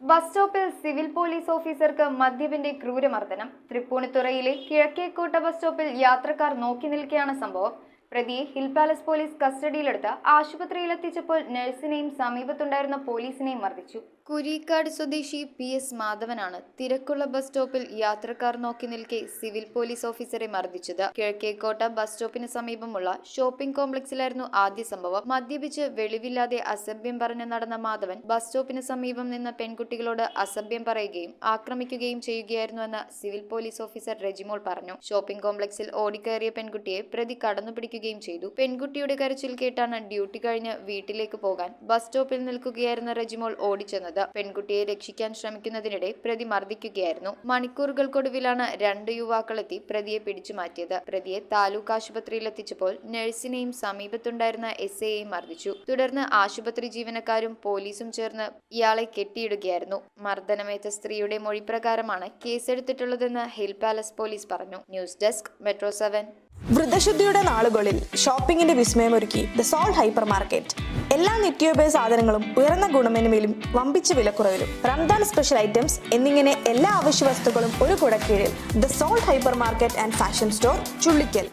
Bus സ്റ്റോപ്പിൽ civil police ഓഫീസർക്ക് മദ്യപിന്റെ ക്രൂരമർദ്ദനം. തൃപ്പൂണിത്തുറയിലെ Kizhakkekotta bus സ്റ്റോപ്പിൽ യാത്രക്കാർ നോക്കി നിൽക്കെയാണ് സംഭവം. പ്രതിയെ ഹിൽ പാലസ് പോലീസ് കസ്റ്റഡിയിലെടുത്ത് ആശുപത്രിയിലെത്തിച്ചപ്പോൾ നഴ്സിനെയും സമീപത്തുണ്ടായിരുന്ന പോലീസിനെയും മർദ്ദിച്ചു. കുരിക്കാട് സ്വദേശി PS മാധവനാണ് തിരക്കുള്ള ബസ് സ്റ്റോപ്പിൽ യാത്രക്കാർ നോക്കി നിൽക്കെ സിവിൽ പോലീസ് ഓഫീസറെ മർദ്ദിച്ചത്. കിഴക്കേക്കോട്ട ബസ് സ്റ്റോപ്പിന് സമീപമുള്ള ഷോപ്പിംഗ് കോംപ്ലക്സിലായിരുന്നു ആദ്യ സംഭവം. മദ്യപിച്ച് വെളിവില്ലാതെ അസഭ്യം പറഞ്ഞ് നടന്ന മാധവൻ ബസ് സ്റ്റോപ്പിന് സമീപം നിന്ന പെൺകുട്ടികളോട് അസഭ്യം പറയുകയും ആക്രമിക്കുകയും ചെയ്യുകയായിരുന്നുവെന്ന് സിവിൽ പോലീസ് ഓഫീസർ റെജിമോൾ പറഞ്ഞു. ഷോപ്പിംഗ് കോംപ്ലക്സിൽ ഓടിക്കയറിയ പെൺകുട്ടിയെ പ്രതി കടന്നുപിടിക്കുകയും ചെയ്തു. പെൺകുട്ടിയുടെ കരച്ചിൽ കേട്ടാണ് ഡ്യൂട്ടി കഴിഞ്ഞ് വീട്ടിലേക്ക് പോകാൻ ബസ് സ്റ്റോപ്പിൽ നിൽക്കുകയായിരുന്ന റെജിമോൾ ഓടിച്ചെന്നത്. പെൺകുട്ടിയെ രക്ഷിക്കാൻ ശ്രമിക്കുന്നതിനിടെ പ്രതി മർദ്ദിക്കുകയായിരുന്നു. മണിക്കൂറുകൾക്കൊടുവിലാണ് രണ്ട് യുവാക്കളെത്തി പ്രതിയെ പിടിച്ചു മാറ്റിയത്. പ്രതിയെ താലൂക്ക് ആശുപത്രിയിൽ എത്തിച്ചപ്പോൾ നഴ്സിനെയും സമീപത്തുണ്ടായിരുന്ന SIയെയും മർദ്ദിച്ചു. തുടർന്ന് ആശുപത്രി ജീവനക്കാരും പോലീസും ചേർന്ന് ഇയാളെ കെട്ടിയിടുകയായിരുന്നു. മർദ്ദനമേറ്റ സ്ത്രീയുടെ മൊഴിപ്രകാരമാണ് കേസെടുത്തിട്ടുള്ളതെന്ന് ഹിൽ പാലസ് പോലീസ് പറഞ്ഞു. News desk metro 7. വൃദ്ധശുദ്ധിയുടെ നാളുകളിൽ ഷോപ്പിംഗിന്റെ വിസ്മയമൊരുക്കി ദ സോൾട്ട് ഹൈപ്പർ മാർക്കറ്റ്. എല്ലാ നിത്യോപയോഗ സാധനങ്ങളും ഉയർന്ന ഗുണമേന്മയിലും വമ്പിച്ച വിലക്കുറവിലും. റംദാൻ സ്പെഷ്യൽ ഐറ്റംസ് എന്നിങ്ങനെ എല്ലാ അവശ്യ വസ്തുക്കളും ഒരു കുടക്കീഴിൽ. The salt hyper market and fashion store, Chullickal.